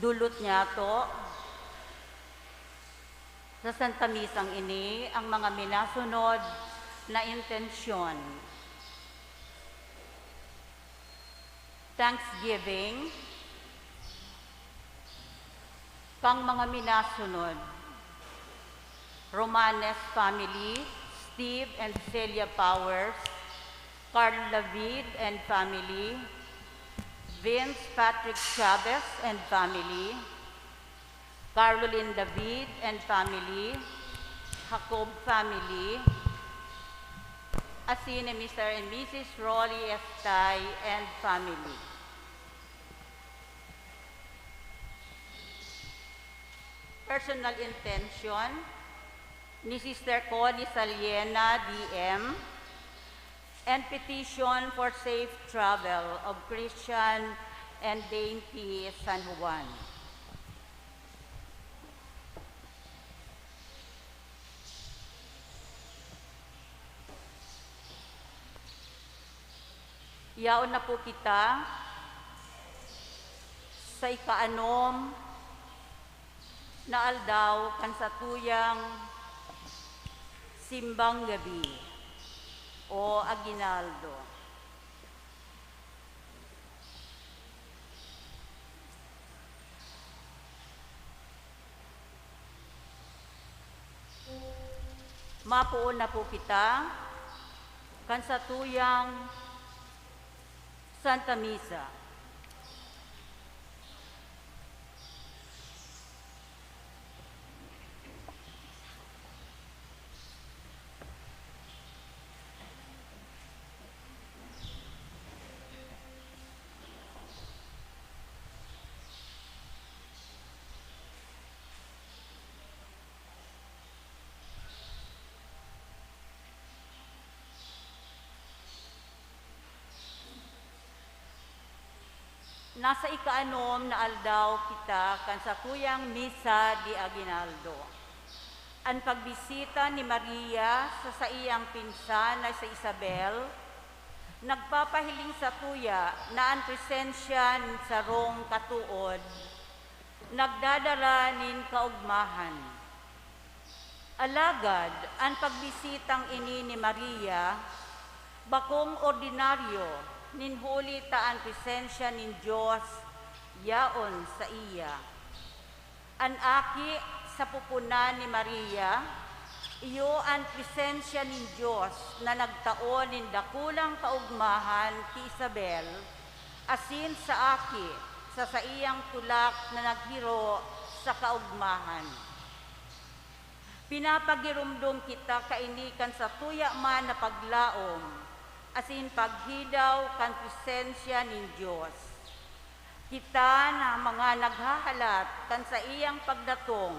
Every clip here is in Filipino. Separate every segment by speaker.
Speaker 1: dulot niya to sa Santa Misang ini ang mga minasunod na intensyon. Thanksgiving, kang mga minasunod, Romanes family, Steve and Celia Powers, Carl David and family, Vince Patrick Chavez and family, Caroline David and family, Jacob family, Asine Mr. and Mrs. Rolly Estay and family. Personal intention ni Sister Connie Saliena, DM, and petition for safe travel of Christian and Dainty San Juan. Yaon na po kita sa ikaanom na aldaw kan sa tuyang simbang gabi o aginaldo. Mapuon na po kita kan sa tuyang Santa Misa. Nasa ikaanom na aldaw kita kan sa tuyang Misa di Aguinaldo. Ang pagbisita ni Maria sa iyang pinsan na sa Isabel, nagpapahiling sa tuya na ang presensya sa rong katuod, nagdadala nin kaugmahan. Alagad, ang pagbisitang ini ni Maria, bakong ordinaryo, ninhuli ta ang presensya nin Diyos, yaon sa iya. An aki sa pupunan ni Maria, iyo ang presensya nin Diyos na nagtaon nin dakulang kaugmahan ti Isabel, asin sa aki sa iyang tulak na naghiro sa kaugmahan. Pinapagirumdum kita kainikan sa tuya man na paglaom, asin paghidaw kan presensya nin Diyos. Kita na mga naghahalat kan sa iyang pagdatong,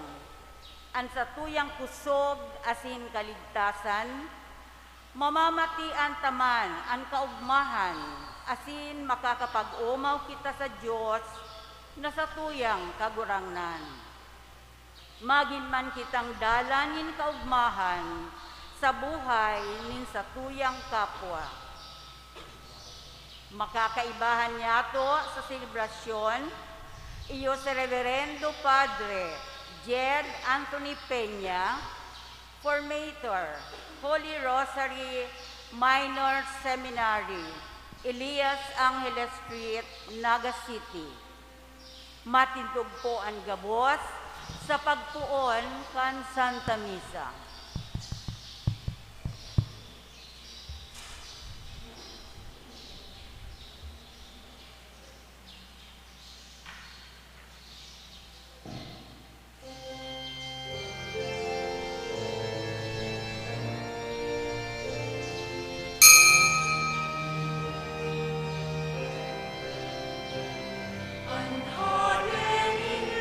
Speaker 1: an sa tuyang kusog asin kaligtasan, mamamatian taman ang kaugmahan, asin makakapag-umaw kita sa Diyos na sa tuyang kagurangnan. Magin man kitang dalanin kaugmahan sa buhay nin sa tuyang kapwa. Makakaibahan niya to sa selebrasyon, iyo sa Reverendo Padre Jed Anthony Peña, Formator, Holy Rosary Minor Seminary, Elias Angeles Street, Naga City. Matindog po ang gabos sa pagpuon kan Santa Misa.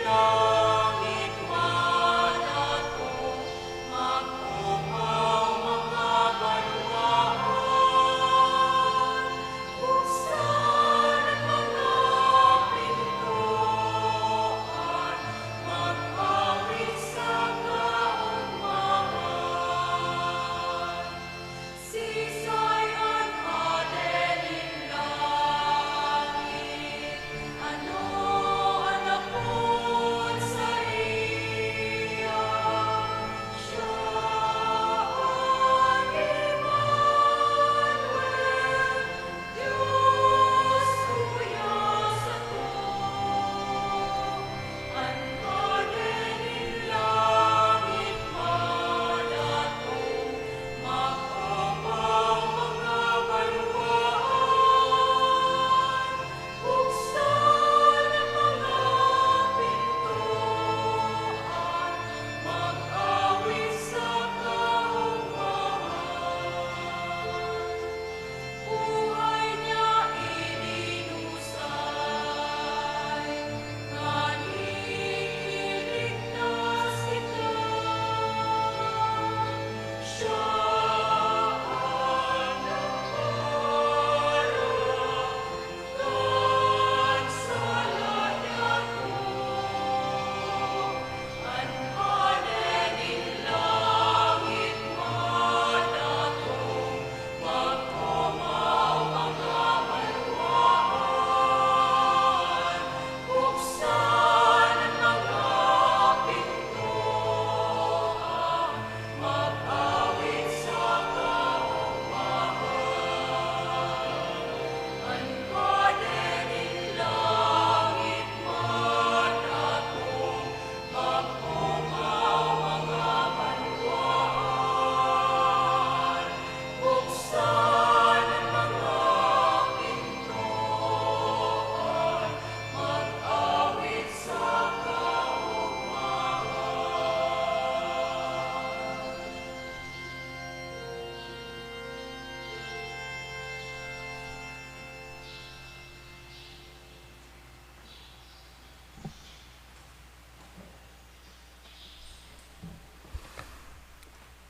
Speaker 2: Langit man ako,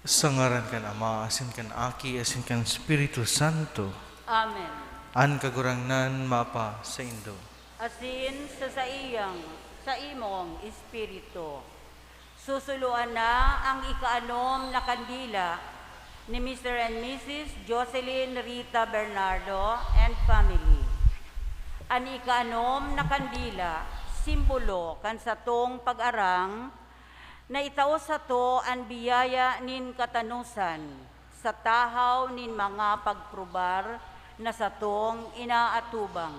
Speaker 2: Sa ngaran kan Ama, asin kan Aki, asin kan Espiritu Santo.
Speaker 1: Amen.
Speaker 2: An kagurangnan mapa sa Indo.
Speaker 1: Asin sa imong espiritu. Susuluan na ang ikaanom na kandila ni Mr. and Mrs. Jocelyn Rita Bernardo and family. Ang ikaanom na kandila, simbolo kan satong pag-arang na itaw sa to ang biyaya nin katanusan sa tahaw nin mga pagprubar na satong inaatubang.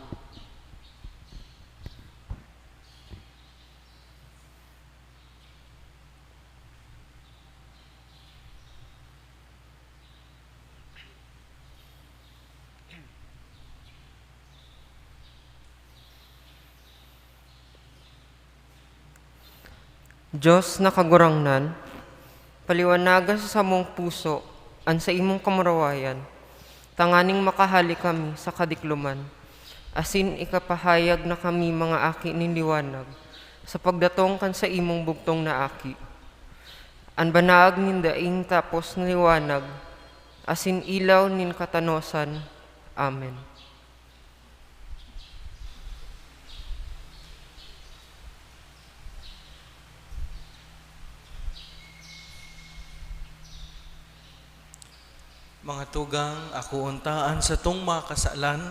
Speaker 3: Diyos na kagurangnan, paliwanagan sa samong puso, an sa imong kamurawayan, tanganing makahali kami sa kadikluman, asin ikapahayag na kami mga aki nin liwanag, sa pagdatong kan sa imong bugtong na aki. An banaag nin daing tapos na liwanag, asin ilaw nin katanosan. Amen.
Speaker 2: Mga tugang, ako untaan sa tong mga kasalan,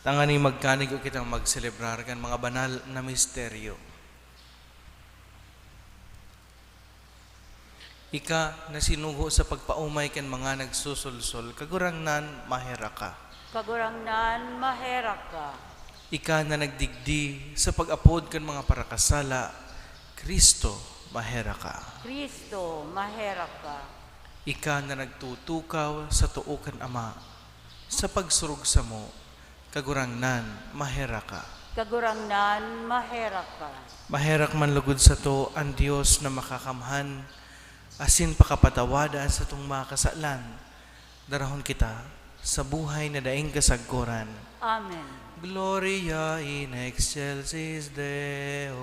Speaker 2: tangani magkanig o kitang magselebrar kan mga banal na misteryo. Ika na sinugo sa pagpaumay kan mga nagsusulsol, kagurangnan mahera ka.
Speaker 1: Kagurangnan mahera ka.
Speaker 2: Ika na nagdigdi sa pag-apod kan mga parakasala, Kristo mahera ka.
Speaker 1: Kristo mahera ka.
Speaker 2: Ika na nagtutukaw sa tuukan Ama, sa pagsurog sa mo, kagurangnan mahera ka.
Speaker 1: Kagurangnan mahera ka.
Speaker 2: Maherak man lugod sa to ang Diyos na makakamhan, asin pakapatawadan sa tong mga kasalan, darahon kita sa buhay na daing kasagkuran.
Speaker 1: Amen.
Speaker 2: Gloria in excelsis Deo.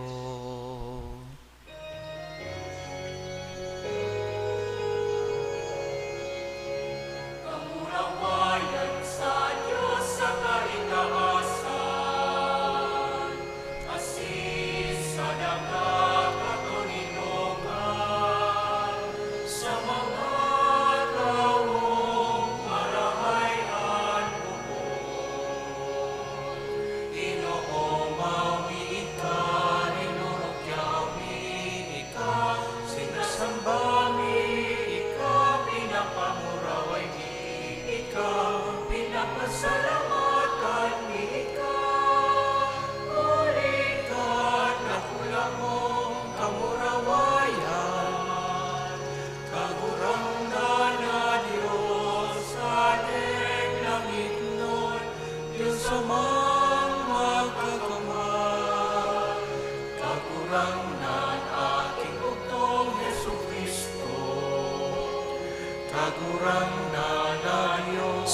Speaker 2: Kagurangnan na Diyos,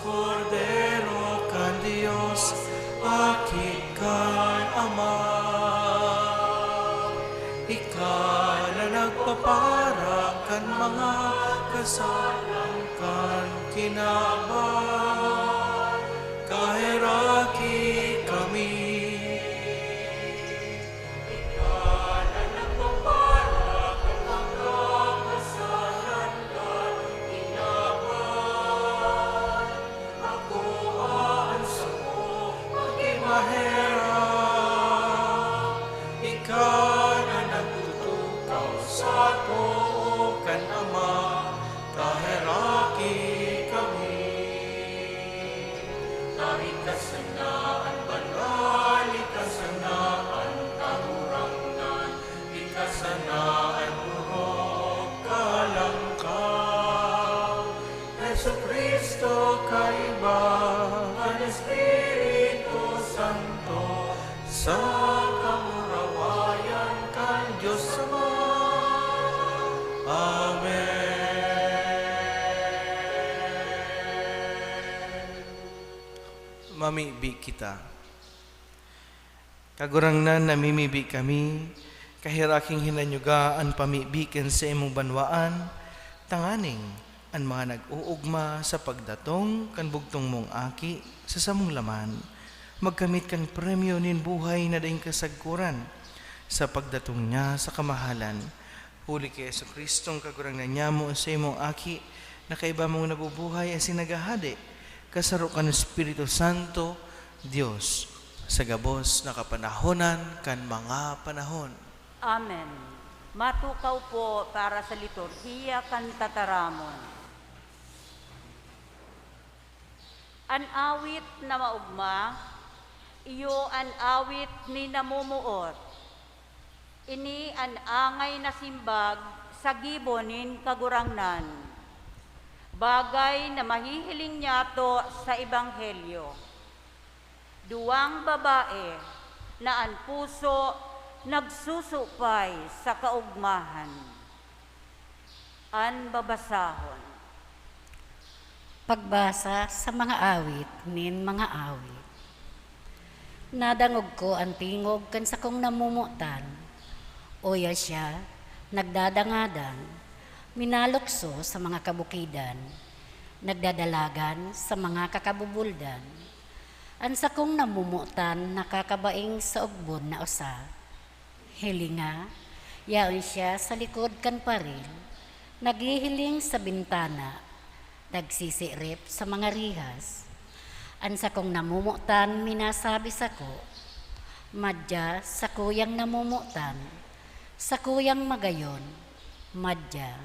Speaker 2: Cordero kan Diyos, Aki kan Ama. Ika na nagpapara kan mga kasalan kan kinaban, kahiraki kami. Sa kamurawayan kan Diyos Ama. Amen. Mamibi kita. Kagurangnan namimibi kami, kahiraking hinanyugaan pamibiken sa imong banwaan, Tanganing, ang mga nag-uugma sa pagdatong kan bugtong mong aki sa samong laman, magkamit kan premyo nin buhay na daing kasagkuran sa pagdatong niya sa kamahalan. Huli kay Yesu Kristong kagurangnan niya mo sa imong aki, na kaiba mong nabubuhay asin nagahade, kasaro ka ng Espiritu Santo, Diyos, sa gabos na kapanahonan kan mga panahon.
Speaker 1: Amen. Matukaw po para sa liturhiya kan tataramon. An awit na maugma, iyo an awit ni namumuot. Ini an angay na simbag sa gibonin kagurangnan. Bagay na mahihiling niya to sa Ebanghelyo. Duwang babae na ang puso nagsusupay sa kaugmahan. An babasahon.
Speaker 4: Pagbasa sa mga awit nin mga awit. Nadangog ko ang tingog kan sa kong namumutan. Oya siya, nagdadangadan, minalukso sa mga kabukidan, nagdadalagan sa mga kakabubuldan. Ang sa kong namumutan nakakabaing sa ugbon na usa. Hilinga, yaon siya sa likod kan paril, naghihiling sa bintana, nagsisirip sa mga rihas. Ang sa kong namumutan minasabi sa ko, madya sa kuyang namumutan, sa kuyang magayon, madya.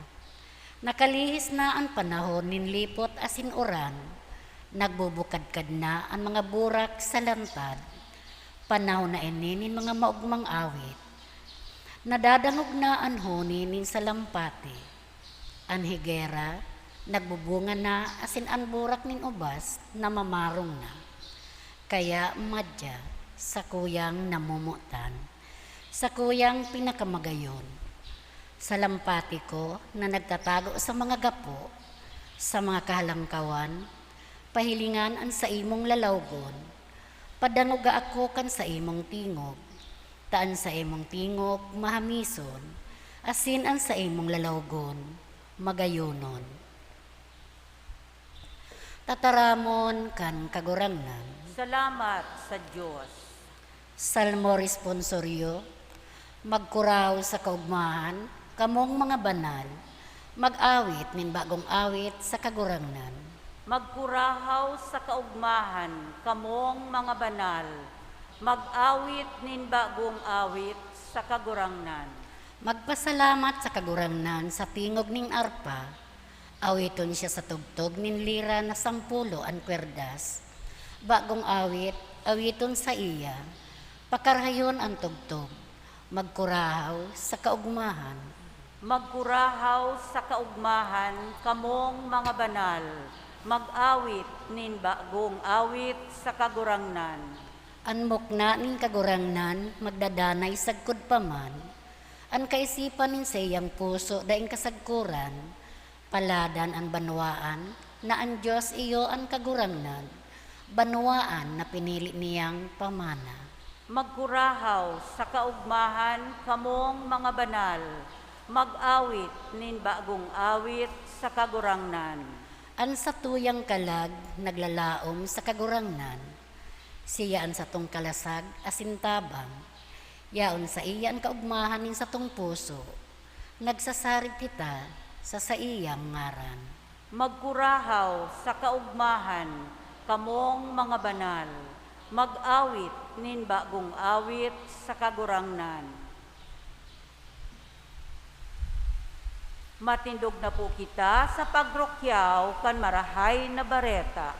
Speaker 4: Nakalihis na ang panahon nin lipot asin uran, nagbubukadkad na ang mga burak sa lantad, panahon na inin mga maugmang awit. Nadadangog na ang huni nin sa lampati, ang higera, nagbubunga na asin ang burak nin ubas na mamarong na. Kaya madya sa kuyang namumutan, sa kuyang pinakamagayon, sa lampati ko na nagtatago sa mga gapo, sa mga kahalangkawan, pahilingan ang sa imong lalawgon, padanuga ako kan sa imong tingog, taan sa imong tingog mahamison, asin ang sa imong lalawgon, magayonon. Tataramon kan kagurangnan.
Speaker 1: Salamat sa Diyos.
Speaker 4: Salmo responsoryo, magkuraw sa kaugmahan, kamong mga banal, mag-awit nin bagong awit sa kagurangnan.
Speaker 1: Magkurahaw sa kaugmahan, kamong mga banal, mag-awit nin bagong awit sa kagurangnan.
Speaker 4: Magpasalamat sa kagurangnan sa tingog ning arpa, awiton siya sa tugtog nin lira na 10 ang kwerdas. Bagong awit, awiton sa iya, pakarhayon ang tugtog, magkurahaw sa kaugmahan.
Speaker 1: Magkurahaw sa kaugmahan, kamong mga banal, mag-awit nin bagong awit sa kagurangnan.
Speaker 4: Anmok na nin kagurangnan, magdadanay sagkod paman, an kaisipan nin sayang puso daing kasagkuran, paladan ang banwaan, na ang Diyos iyo ang kagurangnan, banwaan na pinili niyang pamana.
Speaker 1: Magkurahaw sa kaugmahan, kamong mga banal, mag-awit nin bagong awit sa kagurangnan.
Speaker 4: An sa tuyang kalag, naglalaom sa kagurangnan, siya ang satong kalasag asintabang, yaon sa iya ang kaugmahan nin satong puso, nagsasarig kita sa iyang ngaran.
Speaker 1: Magkurahaw sa kaugmahan, kamong mga banal, mag-awit nin bagong awit sa kagurangnan. Matindog na po kita sa pagrokyaw kan marahay na bareta.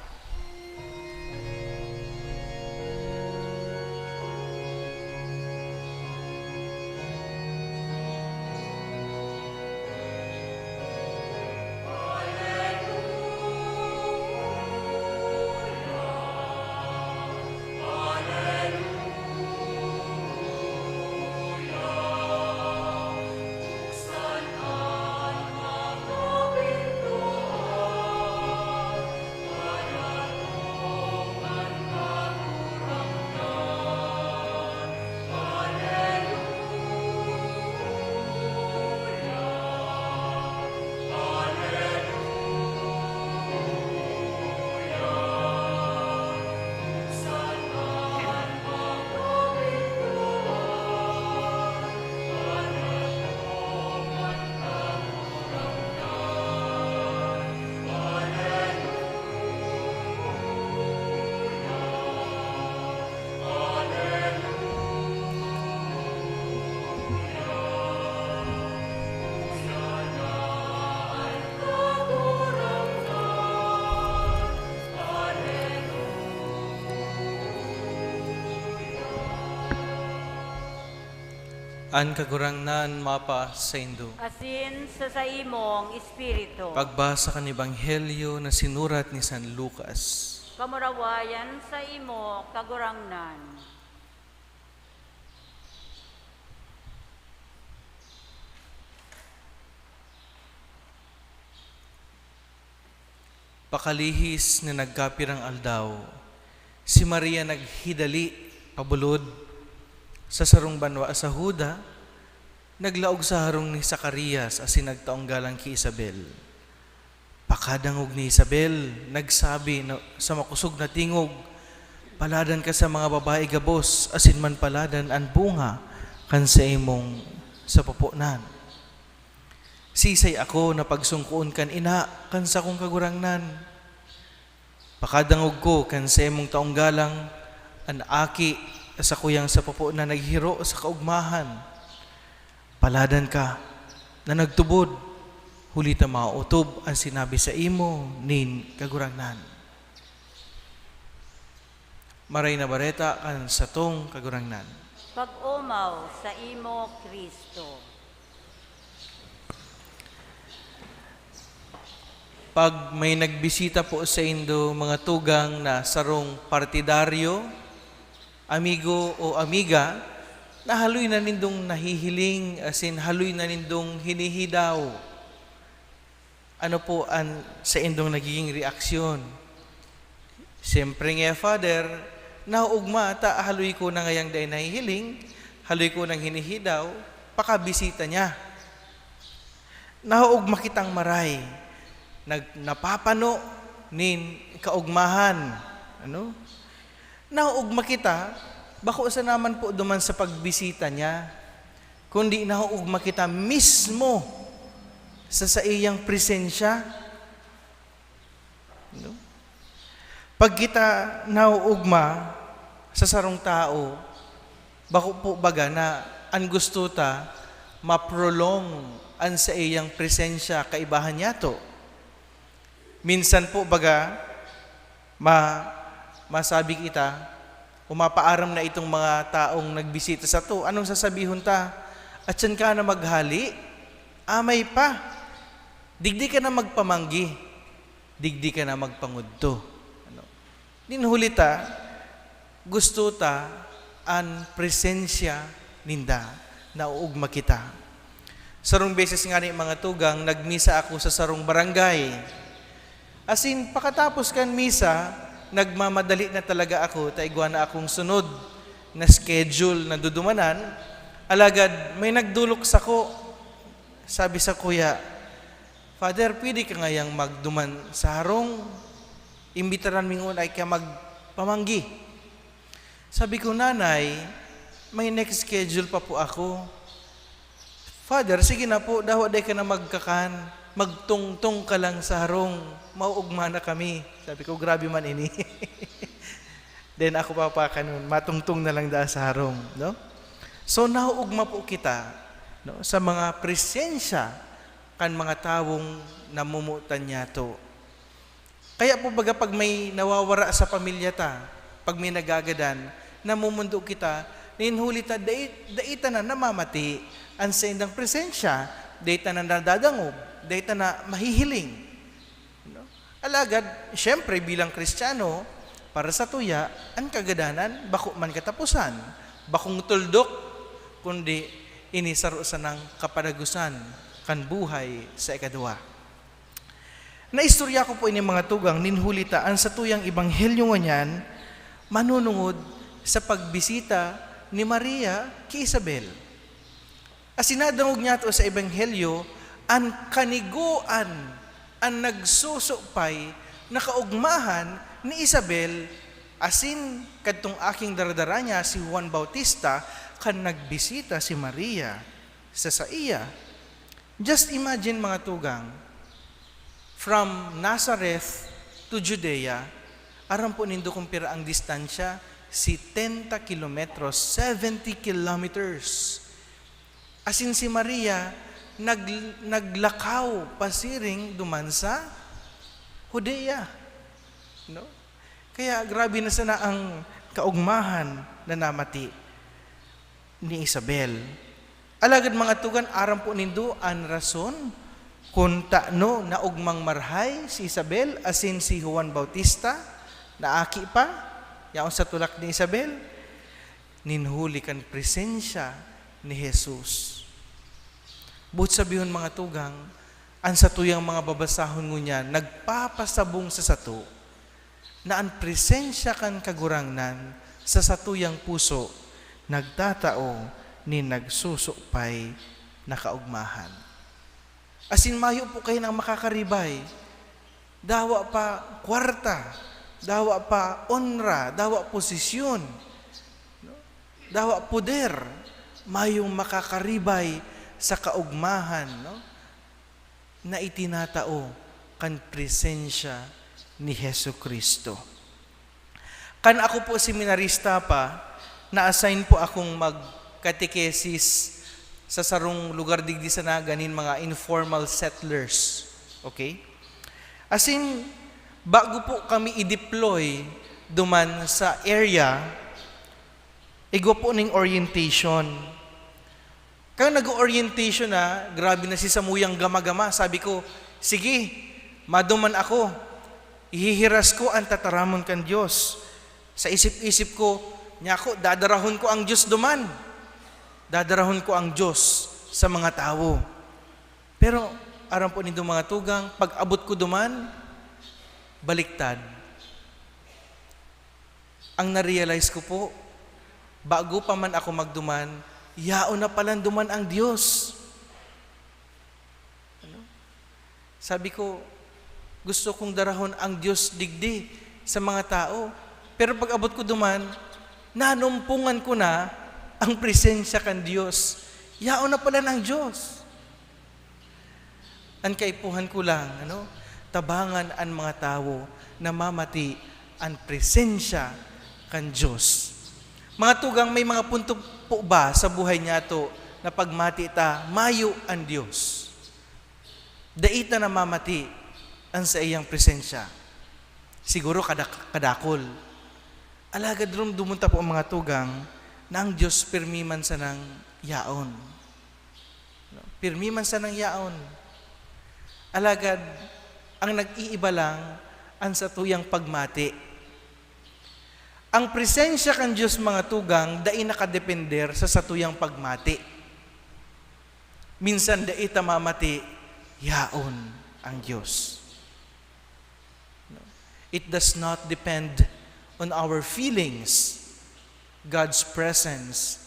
Speaker 2: An kagurangnan mapa sa Indo.
Speaker 1: Asin sa imong espiritu.
Speaker 2: Pagbasa kan Ebanghelyo na sinurat ni San Lucas.
Speaker 1: Kamurawayan sa imo kagurangnan.
Speaker 2: Pakalihis na nagkapirang aldaw, si Maria naghidali pabulod sa sarong banwa sa Huda, naglaog sa harong ni Zacarias asin nagtaong galang ki Isabel. Pakadangog ni Isabel, nagsabi sa makusog na tingog, paladan ka sa mga babae gabos, asin man paladan ang bunga kan sa imong sa pupunan. Sisay ako na pagsungkuon kan ina kan sa kong kagurangnan. Pakadangog ko kan sa imong taong galang, an aki sa kuyang sa pupunan naghiro sa kaugmahan. Paladan ka na nagtubod, huli ta mautob ang sinabi sa imo nin kagurangnan. Maray na bareta kan sa tong kagurangnan.
Speaker 1: Pag-umaw sa imo Kristo.
Speaker 2: Pag may nagbisita po sa Indo, mga tugang na sarong partidaryo, amigo o amiga, na haloy na nindong nahihiling, asin haloy na nindong hinihidaw. Ano po ang sa Indong nagiging reaksyon? Siyempre nga, Father, nauugma, ta haloy ko na ngayang day nahihiling, haloy ko nang hinihidaw, pakabisita niya. Nauugma kitang maray, napapano nin kaugmahan. Ano? Nauugma kita, bako sa naman po duman sa pagbisita niya, kundi nauugma kita mismo sa iyang presensya. No? Pag kita nauugma sa sarong tao, bako po baga na ang gusto ta maprolong ang sa iyang presensya kaibahan niya to. Minsan po baga masabi kita, umapaaram na itong mga taong nagbisita sa to. Anong sasabihin ta? At yan ka na maghali, amay pa. Digdi ka na magpamanggi, digdi ka na magpangudto. Ano? Ninhuli ta, gusto ta ang presensya ninda na uugma kita. Sarong beses nga ni mga tugang, nagmisa ako sa sarong barangay. Asin, pakatapos kan misa, nagmamadali na talaga ako, taigwa na akong sunod na schedule na dudumanan. Alagad, may nagdulok sa ko. Sabi sa kuya, Father, pwede ka ngayang magduman sa harong? Imbitaran mingon ay ka magpamanggi. Sabi ko, nanay, may next schedule pa po ako. Father, sige na po, daw day ka na magkakan. Magtungtong ka lang sa harong, mauugma na kami. Sabi ko, grabe man ini. Then ako pa kanun, matungtong na lang dahil sa harong. No? So, nauugma po kita, no, sa mga presensya kan mga tawong namumutan niya to. Kaya po baga pag may nawawara sa pamilya ta, pag may nagagadan, namumundo kita, ninhuli ta, daita na namamati, ang sa indang presensya, daita na nadadangog, daita na mahihiling. No? Alagad, syempre bilang Kristiyano, para sa tuya, ang kagadanan, bako man katapusan, bakong tuldok, kundi inisarusan ng kapadagusan, kan buhay sa ikadua. Naistorya ko po ini mga tugang, ninhulitaan sa tuyang ebanghelyo nga niyan, manunungod sa pagbisita ni Maria kay Isabel. Asinadangog niya to sa ebanghelyo, ang kaniguan, ang nagsusupay, na kaugmahan ni Isabel, asin kadtong aking daradara niya si Juan Bautista, kan nagbisita si Maria sa iya. Just imagine mga tugang, from Nazareth to Judea, aram po nindo kumpira ang distansya, si 10 kilometros, 70 kilometers. Asin si Maria, naglakaw pasiring duman sa Judea. No? Kaya grabe na sana ang kaugmahan na namati ni Isabel. Alagad mga tugan, aram po nindo an rason kung taano na ugmang marhay si Isabel asin si Juan Bautista na aki pa, yaon sa tulak ni Isabel, ninhuli kan presensya ni Jesus. But sabihon mga tugang, ang satuyang mga babasahon ngunya, nagpapasabong sa sato, na ang presensya kan kagurangnan sa satuyang puso, nagtatao ni nagsusupay na kaugmahan. Asin mayo po kayo ng makakaribay, dawa pa kwarta, dawa pa onra, dawa posisyon, dawa poder, mayong makakaribay sa kaugmahan, na itinatao kan presensya ni Hesu Kristo. Kan ako po seminarista pa, na-assign po akong mag-catechesis sa sarong lugar digdi sa ganin mga informal settlers. Okay? Asin, bago po kami i-deploy duman sa area, igo po ning orientation. Kaya nag-orientation na, grabe na si Samuyang gama-gama, sabi ko, sige, maduman ako, ihihiras ko ang tataramon kan Diyos. Sa isip-isip ko, niya ako, dadarahon ko ang Diyos duman. Dadarahon ko ang Diyos sa mga tao. Pero, aram po nito mga tugang, pag abot ko duman, baliktad. Ang na-realize ko po, bago pa man ako magduman, yaon na palang duman ang Diyos. Sabi ko, gusto kong darahon ang Diyos digdi sa mga tao. Pero pag abot ko duman, nanumpungan ko na ang presensya kan Diyos. Yaon na pala ng Diyos. Ang kaipuhan ko lang, tabangan ang mga tao na mamati ang presensya kan Diyos. Mga tugang, may mga punto po ba sa buhay niya to na pagmati ta, mayo ang Diyos. Daita na mamati ang sa iyang presensya. Siguro kadakol. Alagad rum dumunta po ang mga tugang na ang Diyos pirmiman sa ng yaon. Pirmiman sa ng yaon. Alagad, ang nag-iiba lang ang sa tuyang pagmati. Ang presensya kan Diyos mga tugang, dai nakadepender sa satuyang pagmati. Minsan dai tamamati, yaon ang Diyos. It does not depend on our feelings. God's presence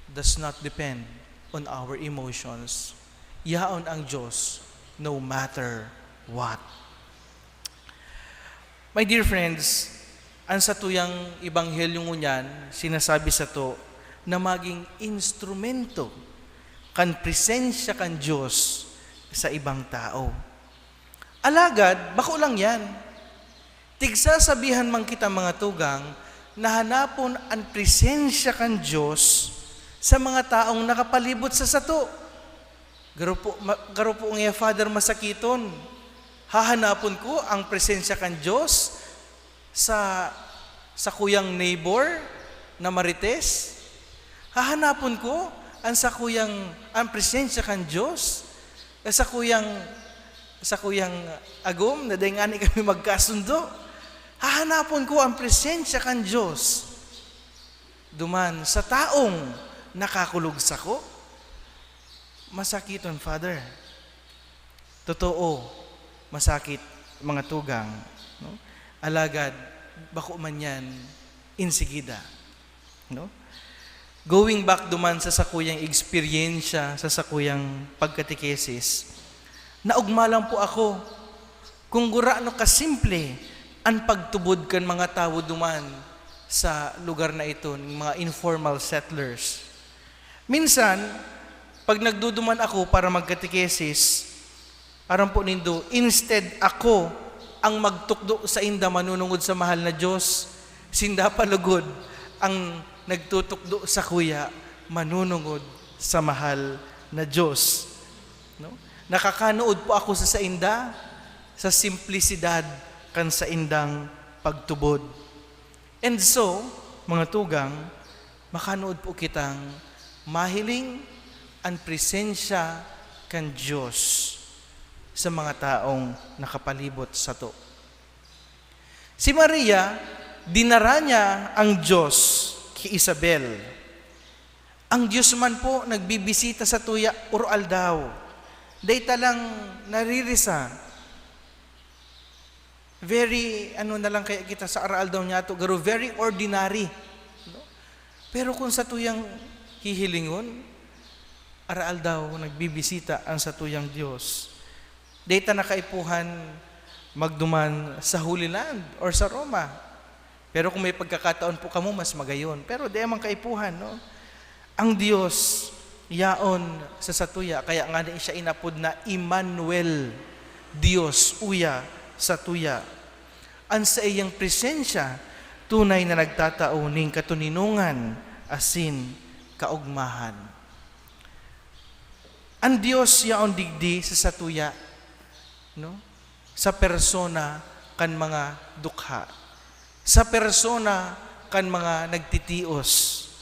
Speaker 2: does not depend on our emotions. Yaon ang Diyos, no matter what. My dear friends, ang satuyang ibanghelyong ngunyan, sinasabi sa to, na maging instrumento kan presensya kan Diyos sa ibang tao. Alagad, bako lang yan. Tigsasabihan man kita mga tugang, na hanapon ang presensya kan Diyos sa mga taong nakapalibot sa sato. Garo po ang Father masakiton. Hahanapon ko ang presensya kan Diyos sa kuyang neighbor na marites. Hahanapon ko ang presensya kan Diyos sa kuyang agom na dahingani kami magkasundo. Hahanapon ko ang presensya kan Diyos duman sa taong nakakulog sa ko. Masakiton, Father. Totoo, masakit mga tugang. No? Alagad, bako man yan, insigida. No? Going back duman sa sakuyang eksperyensya, sa sakuyang pagkatikesis, naugma lang po ako kung gurano kasimple ang pagtubod kan mga tao duman sa lugar na ito, ng mga informal settlers. Minsan, pag nagduduman ako para magkatikesis, aram po nindo, instead ako ang magtukdo sa inda manunungod sa mahal na Diyos, sinda palugod ang nagtutukdo sa kuya manunungod sa mahal na Diyos. No? Nakakanood po ako sa inda sa simplisidad kan sa indang pagtubod. And so, mga tugang, makanood po kitang mahiling ang presensya kan Diyos sa mga taong nakapalibot sa to. Si Maria, dinara niya ang Diyos kay Isabel. Ang Diyos man po nagbibisita sa tuya oral daw. Dayta lang naririsa. Very, na lang kaya kita sa aral daw niya to, garo very ordinary. No? Pero kung sa tuyang hihilingon, aral daw nagbibisita ang sa tuyang Diyos. Dayta nakaipuhan magduman sa Holy Land or sa Roma. Pero kung may pagkakataon po kamo, mas magayon. Pero di amang kaipuhan, no? Ang Diyos, yaon sa satuya, kaya nga na siya inapod na Emmanuel, Diyos uya sa tuya. Ang sa iyang presensya, tunay na nagtatao ning katuninungan, asin kaugmahan. Ang Diyos yaon digdi sa satuya, no? Sa persona kan mga dukha, sa persona kan mga nagtitios,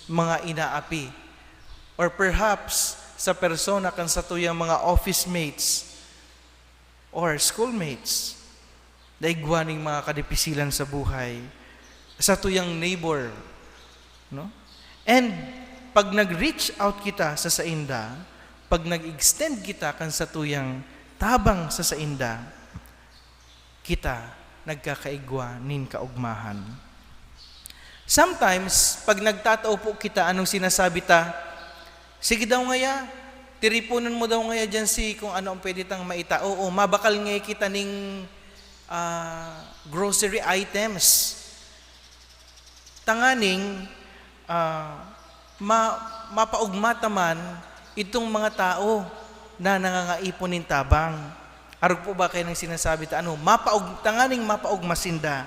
Speaker 2: mga inaapi, or perhaps sa persona kan sa tuyang mga office mates or schoolmates, daigwaning mga kadipisilan sa buhay, sa tuyang neighbor, no? And pag nag-reach out kita sa sainda, pag nag-extend kita kan sa tuyang tabang sa sainda, kita nagkakaigwa nin kaugmahan. Sometimes, pag nagtatao po kita, anong sinasabi ta? Sige daw ngaya, tiripunan mo daw ngaya dyan kung ano ang pwede tang maita. Oo, mabakal ngaya kita ning grocery items. Tanganing, mapaugmata man itong mga tao na nangangaipon nin tabang. Arog po ba kayo ng sinasabi ta? Tanganing mapaugmasinda.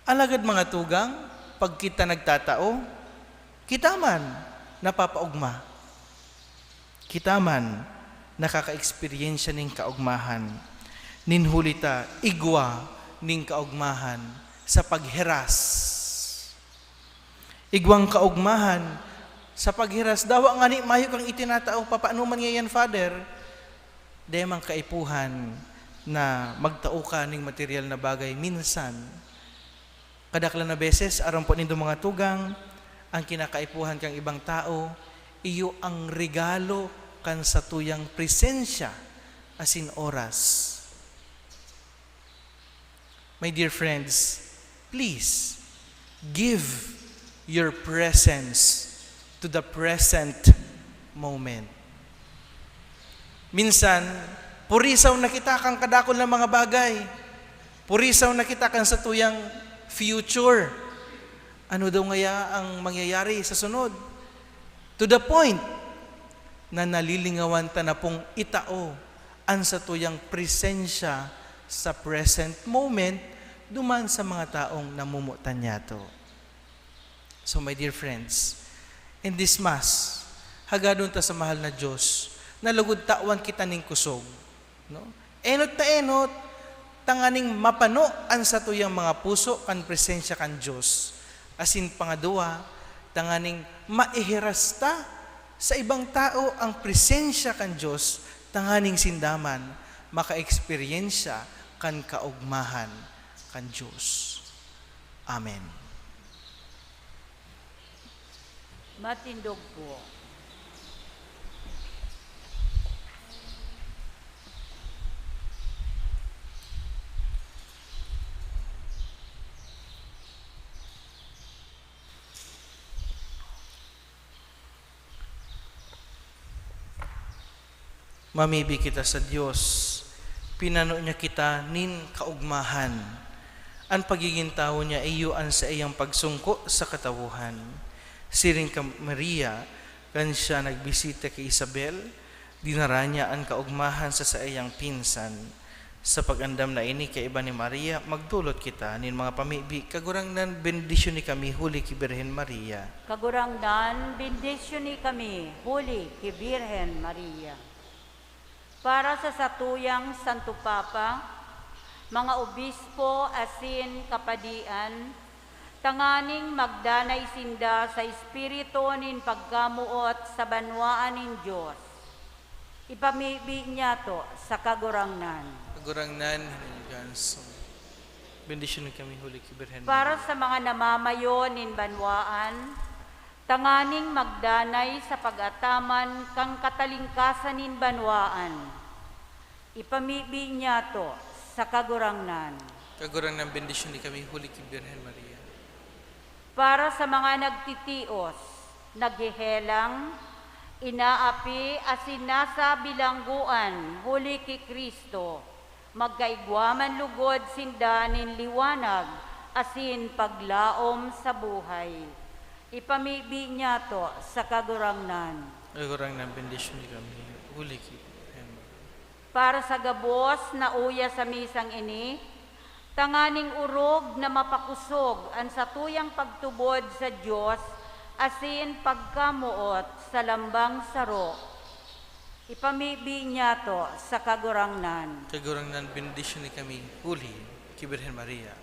Speaker 2: Alagad mga tugang, pag kita nagtatao, kita man napapaugma. Kita man nakaka-experiensya ning kaugmahan. Ninhulita, igwa ning kaugmahan sa pagheras. Igwang kaugmahan sa pagheras. Dawa nga ni mayo kang itinatao, papaano man ngayon, Father? Demang kaipuhan na magtao ka ning material na bagay minsan. Kadaklan na beses, aram po nindo mga tugang, ang kinakaipuhan kang ibang tao, iyo ang regalo kan sa tuyang presensya asin oras. My dear friends, please give your presence to the present moment. Minsan, purisaw na kita kang kadakol ng mga bagay. Purisaw na kita kang sa tuyang future. Ano daw ngaya ang mangyayari sa sunod? To the point na nalilingawan ta na pong itao ang sa tuyang presensya sa present moment duman sa mga taong namumutan niya to. So my dear friends, in this Mass, hagadon ta sa mahal na Diyos, nalugod tawan kita ning kusog. No? Enot na enot, tanganing mapano ang sa tuyang mga puso kan presensya kan Diyos. Asin pangadua, tanganing maihiras ta sa ibang tao ang presensya kan Diyos, tanganing sindaman, maka-eksperyensya kan kaugmahan kan Diyos. Amen.
Speaker 1: Matindog po.
Speaker 2: Mamibi kita sa Diyos, pinano niya kita nin kaugmahan. Ang pagiging tao niya iyuan sa iyang pagsungko sa katawuhan. Siring ka Maria, kan siya nagbisita kay Isabel, dinara niya ang kaugmahan sa iyang pinsan. Sa pag-andam na ini kay iba ni Maria, magdulot kita nin mga pamibi, kagurangnan bendisyon ni kami, huli ki Birhen Maria.
Speaker 1: Kagurangnan, bendisyon ni kami, huli ki Birhen Maria. Para sa satuyang Santo Papa, mga obispo asin kapadian, Tanganing magdanay sinda sa espiritu nin pagkamuot sa banwaan nin Diyos. Ipamibi niya to sa kagurangnan.
Speaker 2: Kagurangnan, hinagans. Bendisyon kami, Holy Kibirhen.
Speaker 1: Para sa mga namamayo nin banwaan, tanganing magdanay sa pag-ataman kang katalingkasan nin banwaan. Ipamibi niya to sa kagurangnan.
Speaker 2: Kagurangnan, bendisyon kami, Holy Kibirhen Maria.
Speaker 1: Para sa mga nagtitios, naghihelang, inaapi asin nasa bilangguan, huli ki Kristo, magkaigwaman lugod sindanin liwanag, asin paglaom sa buhay. Ipamibi niya to sa kagurangnan.
Speaker 2: Kagurangnan, bendisyon kami, Holy Kibirhen Maria.
Speaker 1: Para sa gabos na uya sa misang ini, tanganing urog na mapakusog ang satuyang pagtubod sa Diyos, asin pagkamuot sa lambang saro. Ipamibi niya to sa kagurangnan.
Speaker 2: Kagurangnan, bendisyon kami, Holy Kibirhen Maria.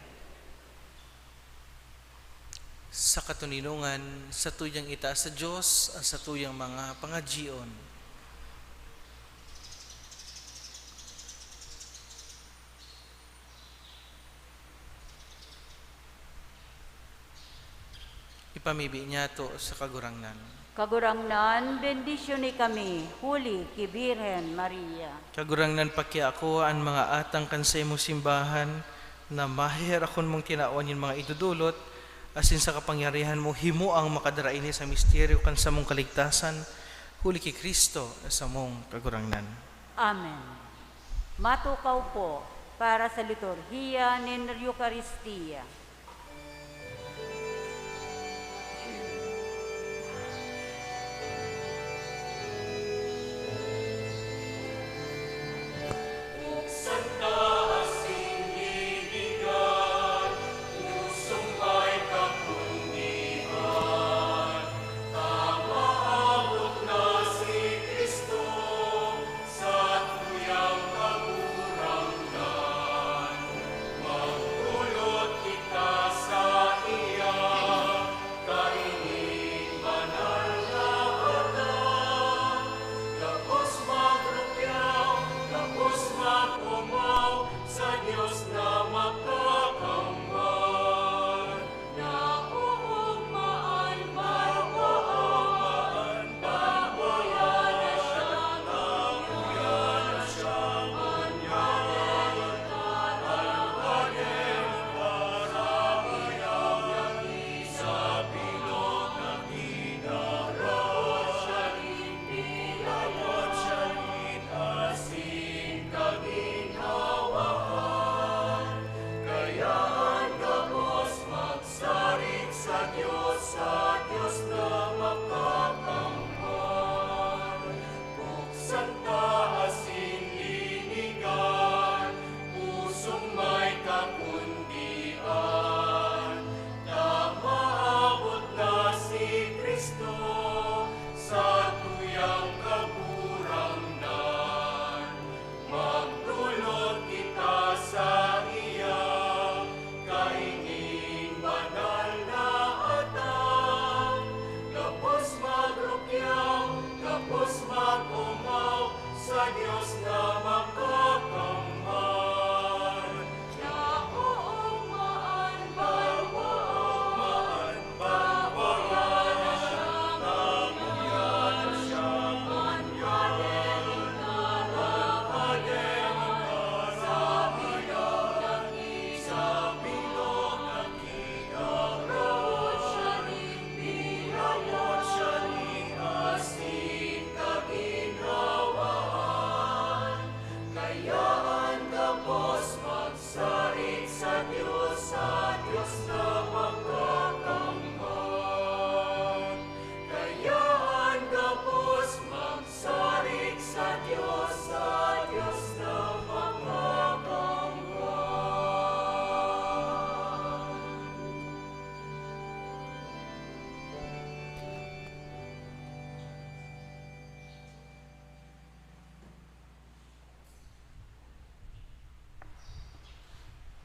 Speaker 2: Sa katuninungan, sa tuyang itaas sa Diyos, ang sa tuyang mga pangadjion. Ipamibi niya to sa kagurangnan.
Speaker 1: Kagurangnan, bendisyon kami, Huli Kibirhen Maria.
Speaker 2: Kagurangnan pakya ako ang mga atang kan sa imong simbahan na mahir akon mong tinaon yung mga idudulot asin sa kapangyarihan mo himo ang makadaraini sa misteryo kan sa mong kaligtasan. Huli ki Kristo sa mong kagurangnan.
Speaker 1: Amen. Matukaw po para sa liturhiya ng Eucharistia.
Speaker 5: Kita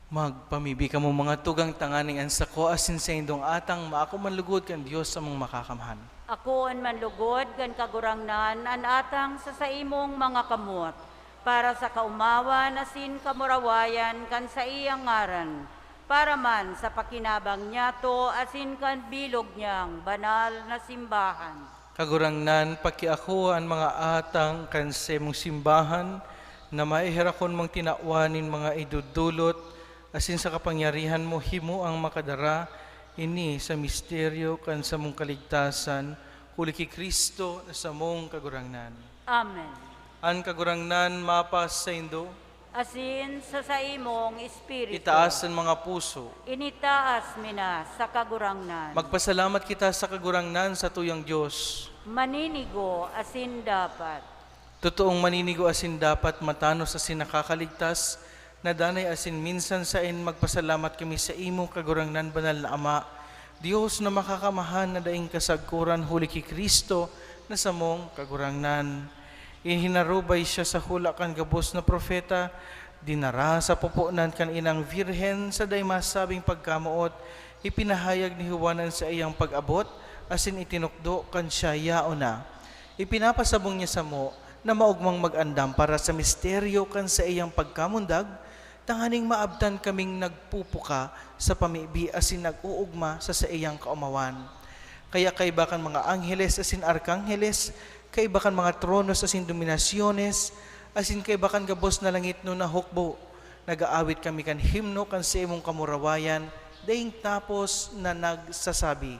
Speaker 2: Magpamibi ka mo mga tugang tanganing ansako asin sa indong atang maako manlugod kan Dios sa mong makakamahan.
Speaker 1: Ako an manlugod gan kagurangnan an atang sa imong mga kamot para sa kaumawan asin kamurawayan kan sa iyang ngaran para man sa pakinabang niya to asin kan bilog niyang banal na simbahan.
Speaker 2: Kagurangnan pakiako ang mga atang kan sa imong simbahan na maihirakon mong tinawanin mga idudulot asin sa kapangyarihan mo himo ang makadara ini sa misteryo kan sa mong kaligtasan huli ki Kristo na sa mong kagurangnan.
Speaker 1: Amen.
Speaker 2: Ang kagurangnan mapas sa indo,
Speaker 1: Asin sa imong espiritu.
Speaker 2: itaas ang mga puso.
Speaker 1: Initaas mina sa kagurangnan.
Speaker 2: Magpasalamat kita sa kagurangnan sa tuyang Diyos.
Speaker 1: Maninigo asin dapat.
Speaker 2: Totoong maninigo asin dapat matanos asin nakakaligtas, na danay asin minsan sa magpasalamat kami sa imo kagurangnan banal na Ama, Diyos na makakamahan na daing kasagkuran huli ki Kristo na sa mong kagurangnan. Ihinarubay siya sa hula kan gabos na propeta, dinara sa pupunan kan inang virhen sa day masabing pagkamuot, ipinahayag ni Juanan sa iyang pag-abot, asin itinukdo kan siya yaona. Ipinapasabong niya sa mo na maugmang mag-andam para sa misteryo kan sa iyang pagkamundag, tanganing maabtan kaming nagpupuka sa pamibi asin nag-uugma sa iyang kaumawan. Kaya kaibakan mga angheles asin arkangheles, kaibakan mga tronos asin dominasyones, asin kaibakan gabos na langit no na hukbo, nag-aawit kami kan himno kan sa imong kamurawayan, daing tapos na nagsasabi,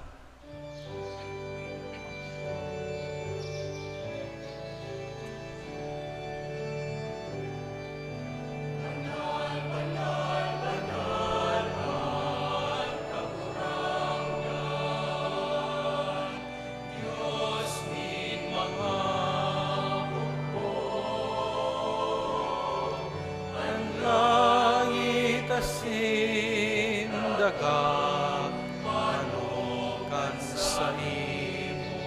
Speaker 2: langit asin dagat manukan sa imo,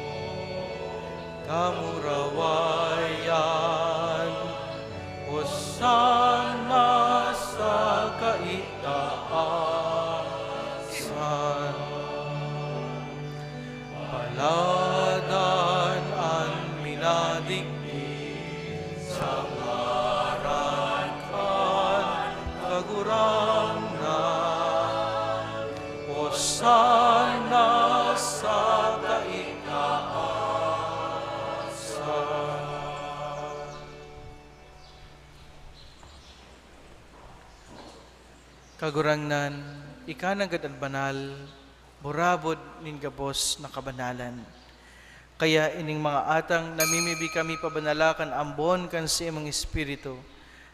Speaker 2: kamurawayan hosana sa kaitaasan, paladan ang minadigdig sa ngaran kan kagurangnan, hosana sa kaitaasan. Kagurangnan, ikanagad ang banal, burabod nin gabos na kabanalan. Kaya ining mga atang namimibi kami pabanalakan ambon kan sa imong espiritu,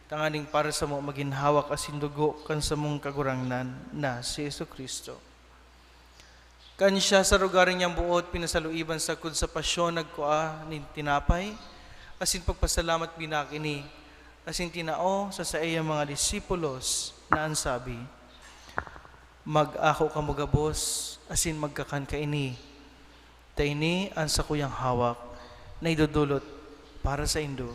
Speaker 2: tanganing para sa mo maginhawak asin dugo kan sa mong kagurangnan na si Jesucristo. Kan siya sa rugaring niyang buot pinasaluiban sa kud sa pasyon nagkua nin tinapay, asin pagpasalamat binakini, asin tinao sa iyang mga disipulos na ansabi, mag-ako kamo gabos, asin magkakan kaini. Taini ang sa kuyang hawak na idudulot para sa indo.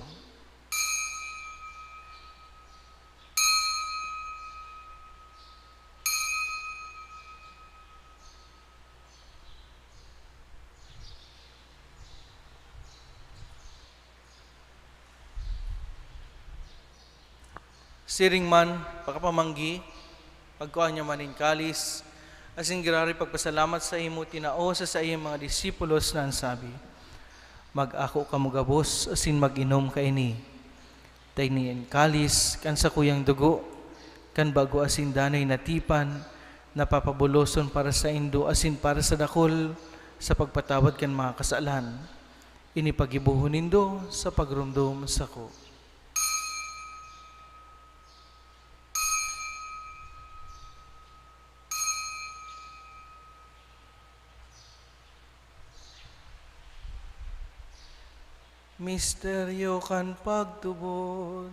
Speaker 2: Siring man, pagkapamanggi, pagkuhan niya manin kalis, asin girari pagpasalamat sa imo tinao sa iyang mga disipulos na ansabi, mag-ako kamo gabos, asin mag-inom kaini. Tainian kalis, kan sa kuyang dugo, kan bago asin danay natipan, napapabuloson para sa indo, asin para sa dakol, sa pagpatawad kan mga kasalan. Inipagibuhon nindo sa pagrumdum sa ko. Misteryo kan pagtubod.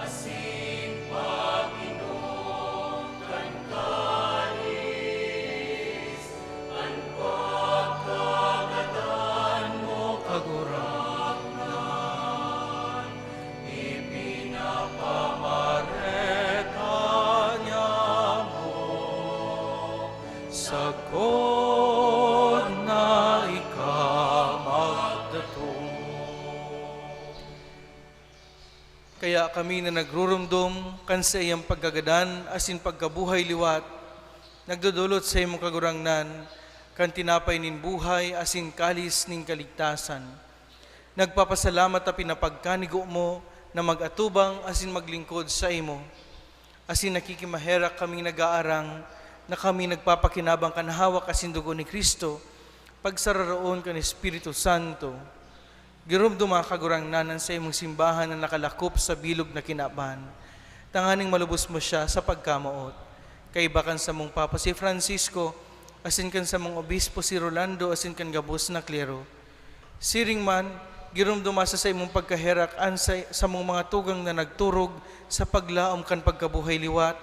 Speaker 5: Asin pag-inom kan
Speaker 2: kami na nagrurumdum kan sa iyang paggagadan asin pagkabuhay liwat, nagdudulot sa imong kagurangnan, kan tinapay nin buhay asin kalis nin kaligtasan. Nagpapasalamat a pinapagkanigo mo na mag-atubang asin maglingkod sa imo. Asin nakikimaherak kami nag-aarang na kami nagpapakinabang kanhawak asin dugo ni Kristo, pagsararoon kan Espiritu Santo. Girumdum mga kagurangnanan sa imong simbahan na nakalakop sa bilog na kinaban. Tanganing malubos mo siya sa pagkamaot. Kaibakan sa mong Papa si Francisco, asin kan sa mong Obispo si Rolando, asin kan gabos na klero. Siring man, girumdum sa imong pagkaherak sa mong mga tugang na nagturog sa paglaom kan pagkabuhay liwat,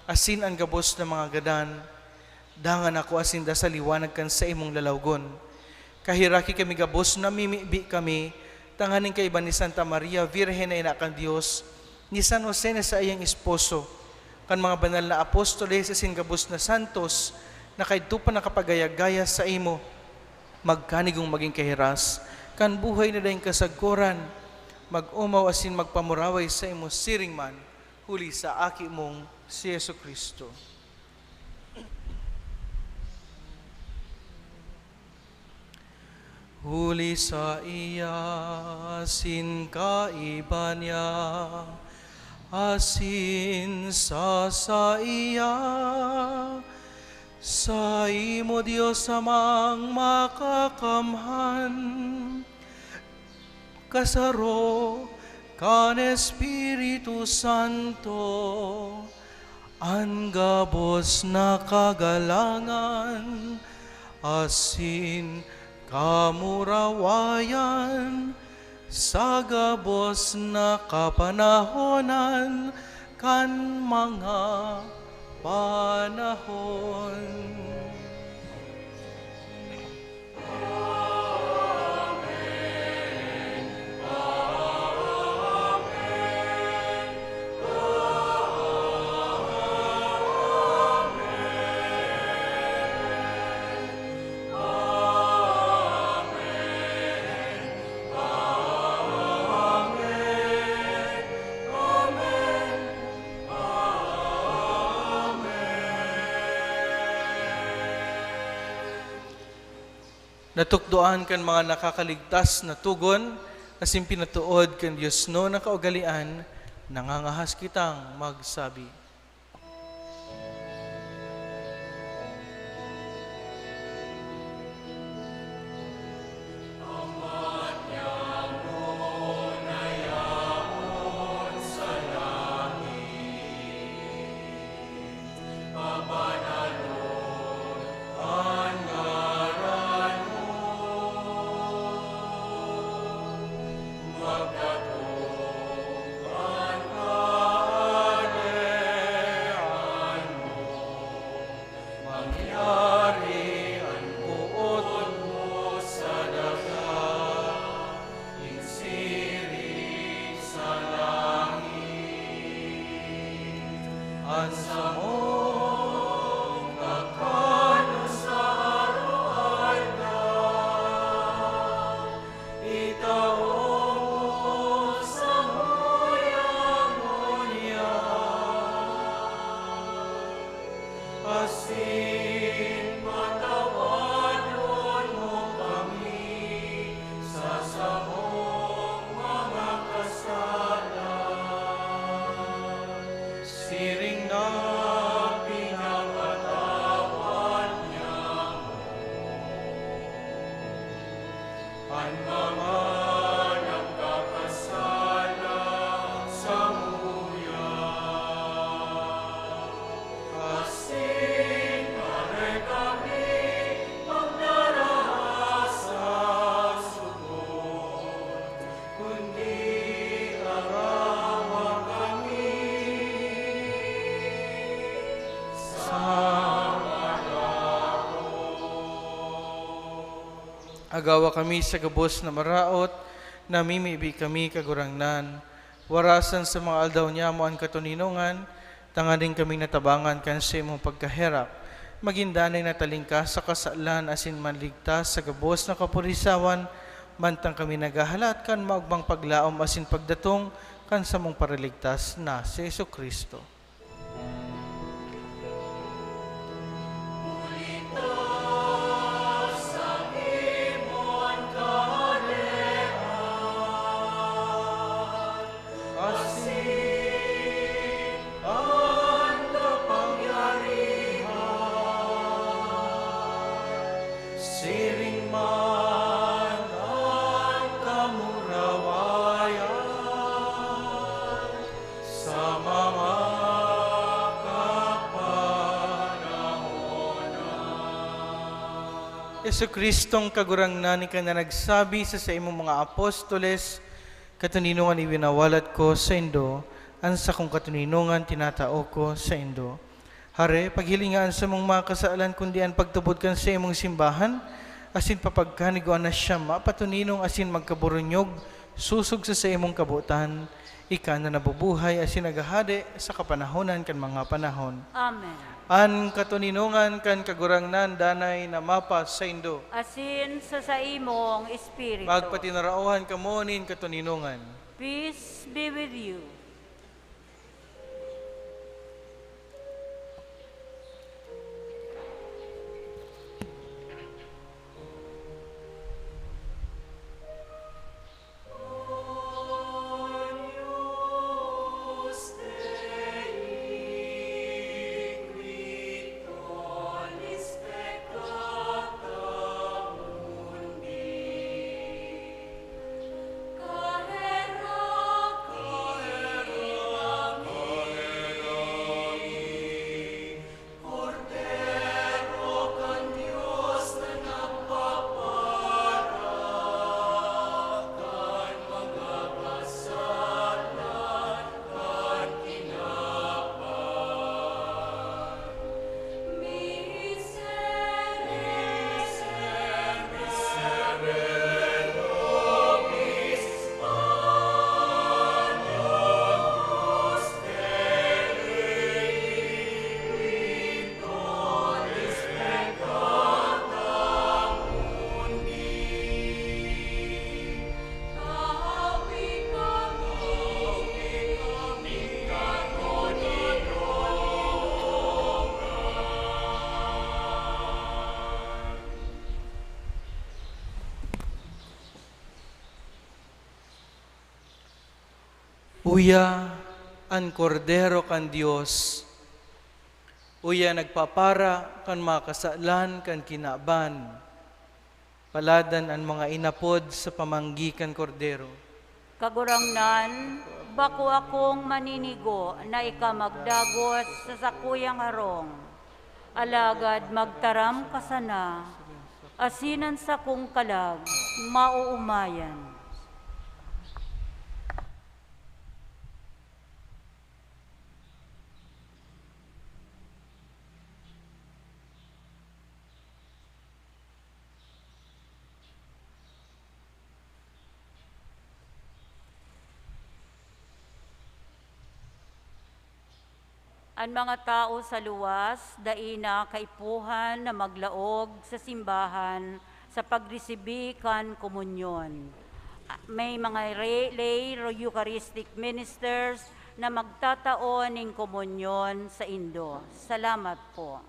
Speaker 2: asin ang gabos na mga gadan. Dangan ako asin da sa liwanag kan sa imong lalawgon. Kahiraki kami gabos na mimibi kami, tanganing kaiba ni Santa Maria, Virgen na inakan Diyos, ni San Jose na sa iyang esposo, kan mga banal na apostoles asin gabos na santos, na kahit pa nakapagayagaya sa imo, magkanigong maging kahiras, kan buhay na dahing kasagkuran, mag-umaw asin magpamuraway sa imo siring man, huli sa aki mong si Yesu Kristo. Huli sa iya, asin kaiba niya, asin sa iya, sa imo Diyos amang makakamhan, kasaro kan Espiritu Santo, ang gabos na kagalangan, asin kamurawayan, sa gabos na kapanahonan, kan mga panahon. Natukdoan kan mga nakakaligtas na tugon, asin pinatuod kan Diyos no na kaugalian, nangangahas kitang magsabi. Agawa kami sa gabos na maraot, namimibi kami kagurangnan. Warasan sa mga aldaw niya mo ang katuninungan, tanganing kami natabangan kan sa imong pagkaherap. Magindanay na talingkas sa kasalan asin manligtas sa gabos na kapurisawan, mantang kami nagahalat kan maugbang paglaom asin pagdatong kan sa mong pariligtas na si Jesucristo. Siring man ang kamurawayan sa mga kapanahonan. Jesucristong kagurangnan ka na nagsabi sa imong mga apostoles, katuninungan iwinawalat ko sa indo, ansa kong katuninungan tinatao ko sa indo. Hare, paghilingaan sa mong mga kasaalan kundi ang pagtubod kan sa imong simbahan, asin papagkaniguan na siya mapatuninong asin magkaburunyog, susog sa imong kabutan, ika na nabubuhay asin nagahade sa kapanahonan kan mga panahon.
Speaker 1: Amen.
Speaker 2: An katuninungan kan kagurangnan danay na mapas sa indo.
Speaker 1: Asin sa imong espiritu.
Speaker 2: Magpatinarauhan kamo nin katuninungan.
Speaker 1: Peace be with you.
Speaker 2: Uya ang kordero kan Dios. Uya nagpapara kan mga kasalan kan kinaban. Paladan ang mga inapod sa pamanggi kan kordero.
Speaker 1: Kagurangnan, bako akong maninigo na ika magdagos sa sakuyang harong. Alagad magtaram ka sana, asinan sa kong kalag, mauumayan. Ang mga tao sa luwas, daina kaipuhan na maglaog sa simbahan sa pagresibi kan komunyon. May mga lay Eucharistic ministers na magtataon ng komunyon sa Indo. Salamat po.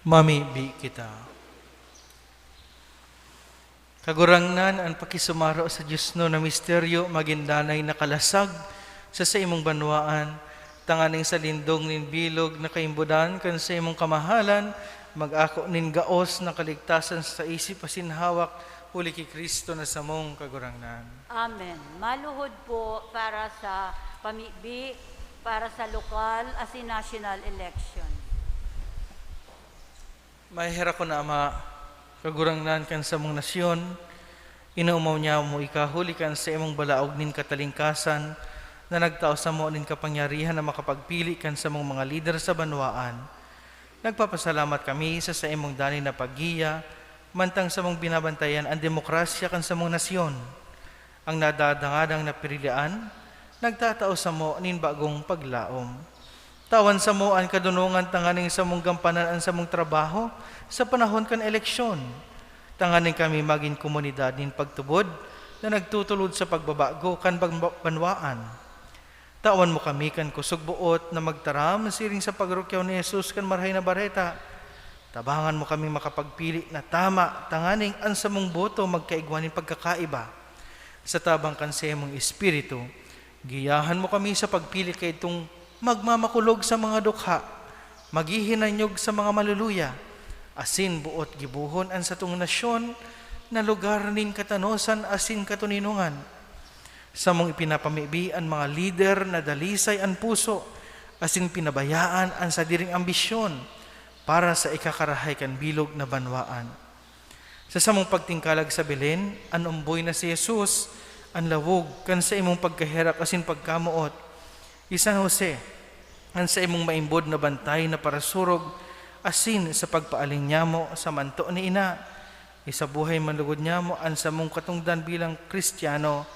Speaker 2: Mamibi kita. Kagurangnan ang pakisumaro sa Diyos no na misteryo magindanay nakalasag sa imong banwaan, tanganing sa lindong nin bilog na kaimbudan kan sa imong kamahalan, mag-ako nin gaos na kaligtasan sa isip asinhawak uli kay Kristo na samong kagurangnan.
Speaker 1: Amen. Maluhod po para sa pamibi, para sa lokal as in national election.
Speaker 2: Mahira ko na Ama, kagurangnan kan sa mong nasyon, inaumaw niya mo ikahuli kan sa imong balaog nin katalingkasan, na nagtao sa mo nin kapangyarihan na makapagpili kan sa mong mga lider sa banwaan. Nagpapasalamat kami sa imong dani na paggiya, mantang sa mong binabantayan ang demokrasya kan sa mong nasyon. Ang nadadangadang na pirilian, nagtatao sa mo nin bagong paglaom. Tawan sa mo ang kadunungan tanganing sa mong gampanan sa mong trabaho sa panahon kan eleksyon. Tanganing kami maging komunidad nin pagtubod na nagtutulod sa pagbabago kan banwaan. Tawan mo kami kan kusog buot na magtaram siring sa pagrukyaw ni Jesus kan marhay na bareta. Tabangan mo kami makapagpili na tama tanganing an sa mong boto magkaigwanin pagkakaiba. Sa tabang kan sa imong espiritu, giyahan mo kami sa pagpili kay itong magmamakulog sa mga dukha, maghihinanyog sa mga maluluya, asin buot gibuhon an sa tung nasyon na lugar nin katanosan asin katuninungan. Sa mong ipinapamibi ang mga lider na dalisay ang puso, asin pinabayaan ang sa diring ambisyon para sa ikakarahay kan bilog na banwaan. Sa samong pagtingkalag sa Belen, ang umboy na si Jesus, ang lawog kan sa imong pagkaherak asin pagkamuot. San Jose, ang sa imong maimbod na bantay na parasurog, asin sa pagpaaling niya mo sa manto ni ina, Isabuhay manlugod niya mo ang samong katungdan bilang Kristiyano,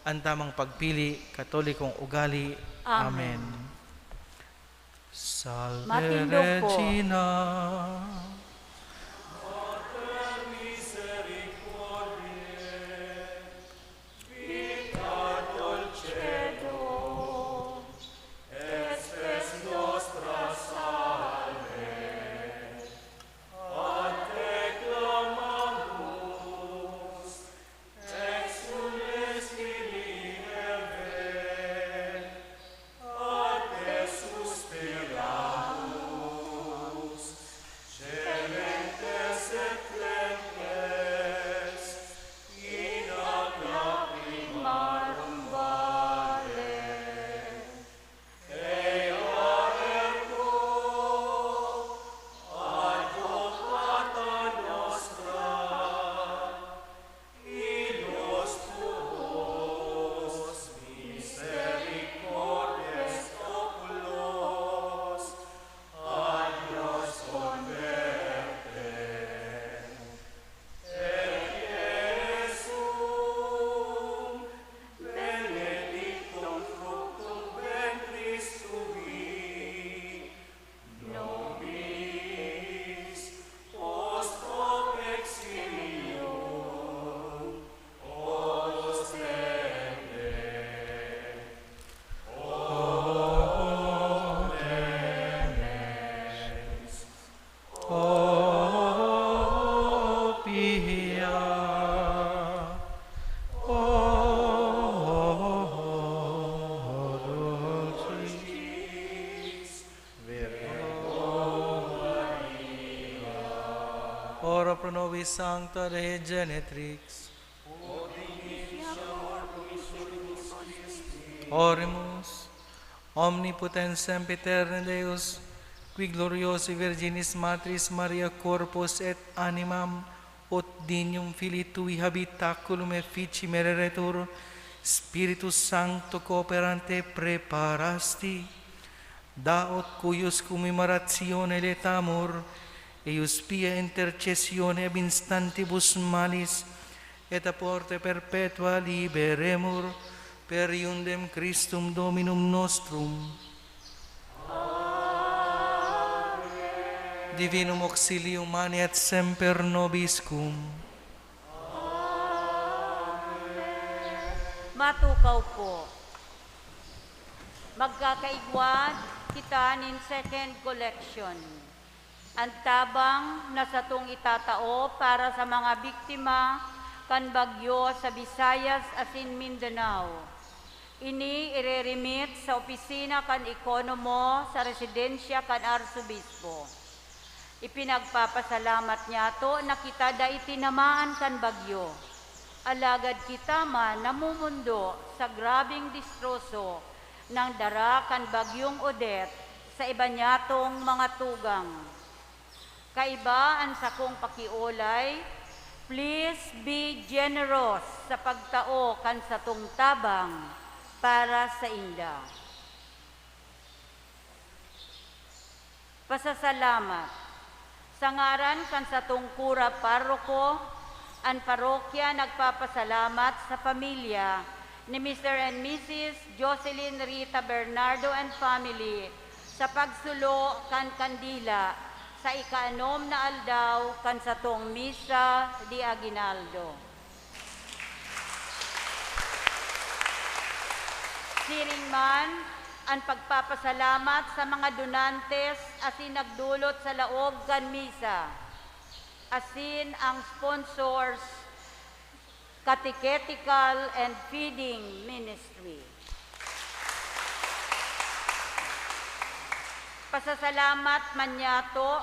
Speaker 2: ang tamang pagpili, katolikong ugali. Amen. Salve
Speaker 1: Matindog po.
Speaker 2: Regina. Ora pro nobis sancta Dei Genetrix. Oremus, omnipotens sempiterne Deus, qui gloriosi Virginis Matris Maria corpus et animam, ut dignum Filii Tui habitaculum effici mereretur, Spiritus Sancto cooperante preparasti, daot cuius commemoratio letamur, eius pia intercessione ab instantibus malis, et a porte perpetua liberemur, per iundem Christum Dominum nostrum. Amen. Divinum auxilium mani et semper nobiscum.
Speaker 1: Matukaw po. Magkakaigwad kita nin second collection. Ang tabang na sa tong itatao para sa mga biktima kan bagyo sa Visayas asin Mindanao. Ini ireremit sa opisina kan ekonomo sa residensya kan Arsobispo. Ipinagpapasalamat niya to na kita da itinamaan kan bagyo. Alagad kita man namumundo sa grabing distroso ng dara kan bagyong Odette sa iba niyatong mga tugang. Kaiba ang sakong pakiolay, please be generous sa pagtao kan sa tong tabang para sa inda. Pasasalamat. Sa ngaran kan sa tungkura paroko, ang parokya nagpapasalamat sa pamilya ni Mr. and Mrs. Jocelyn Rita Bernardo and family sa pagsulo kan kandila sa ika-6 na aldaw kan sa tong Misa di Aguinaldo. Siring man ang pagpapasalamat sa mga donantes asin nagdulot sa laog kan misa. Asin ang sponsors, Catechetical and Feeding Ministry. Pasasalamat man niyato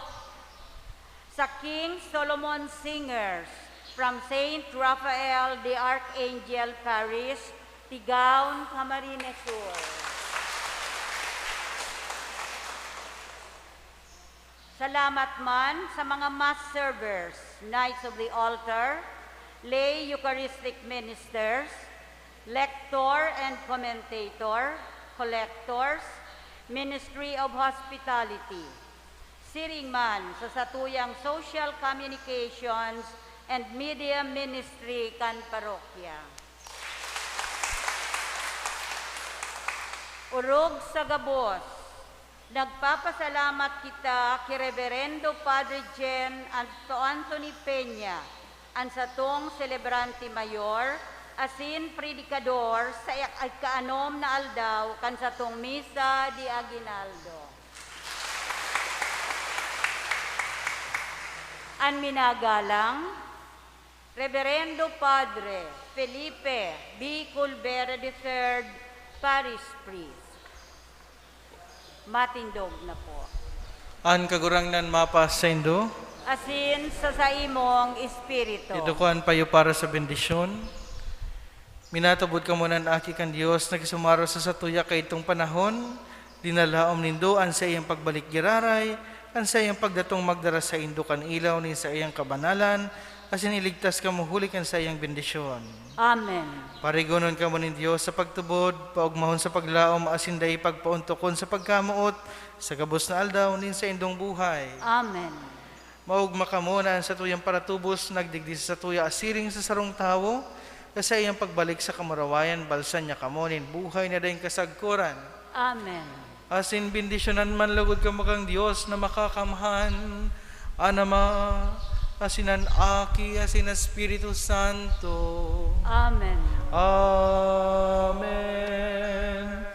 Speaker 1: sa King Solomon Singers from Saint Raphael the Archangel Parish, Tigaon, Camarines Sur. Salamat man sa mga mass servers, Knights of the Altar, lay Eucharistic ministers, lector and commentator, collectors, Ministry of Hospitality. Siring man sa satuyang social communications and Media Ministry kan parokya. Urog sa gabos, nagpapasalamat kita kay Reverendo Padre Jen Anthony Peña, ang satong celebrante mayor, asin predikador sa ikaanom na aldaw kan satong misa di Aguinaldo. Ang minagalang, Reverendo Padre Felipe B. Culbera III, Parish Priest. Matindog na po.
Speaker 2: An kagurangnan mapa sa Indo,
Speaker 1: Asin sa imong espiritu.
Speaker 2: idukuan payo para sa bendisyon. Minatubod ka muna ng aki kan Diyos, nagisumaro sa satuya kay itong panahon, dinalaom nindo an sa iyang pagbalik giraray, an sa iyang pagdatong magdara sa Indo kan ilaw ni sa iyang kabanalan, asin iligtas ka mohuli kan sa iyang bendisyon.
Speaker 1: Amen.
Speaker 2: Parigonon ka mo ni Diyos sa pagtubod, paugmahon sa paglaom, asin dahi pagpauntokon sa pagkamuot, sa gabos na aldaw nin sa indong buhay.
Speaker 1: Amen.
Speaker 2: Maugma ka muna sa tuyang paratubos, nagdigdi sa tuya asiring sa sarong tawo, kasi iyang pagbalik sa kamarawayan, balsan niya kamonin, buhay na dahing kasagkuran.
Speaker 1: Amen.
Speaker 2: Asin bindisyonan man lugod ka makang Diyos na makakamhan, anama, asinan aki, asin Espiritu Santo.
Speaker 1: Amen.
Speaker 2: Amen.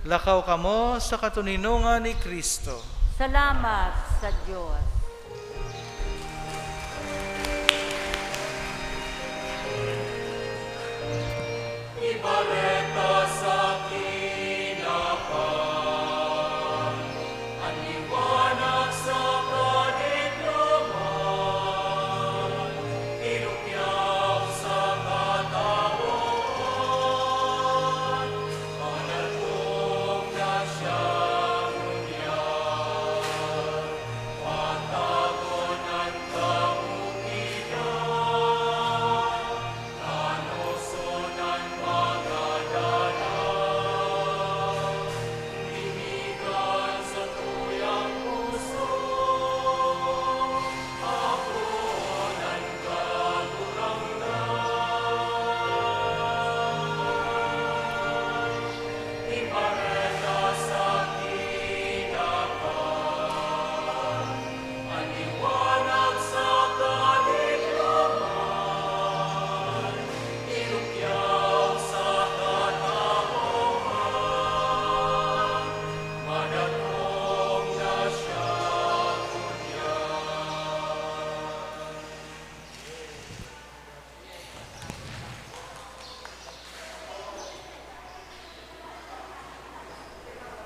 Speaker 2: Lakaw ka mo sa katuninungan ni Kristo.
Speaker 1: Salamat sa Diyos.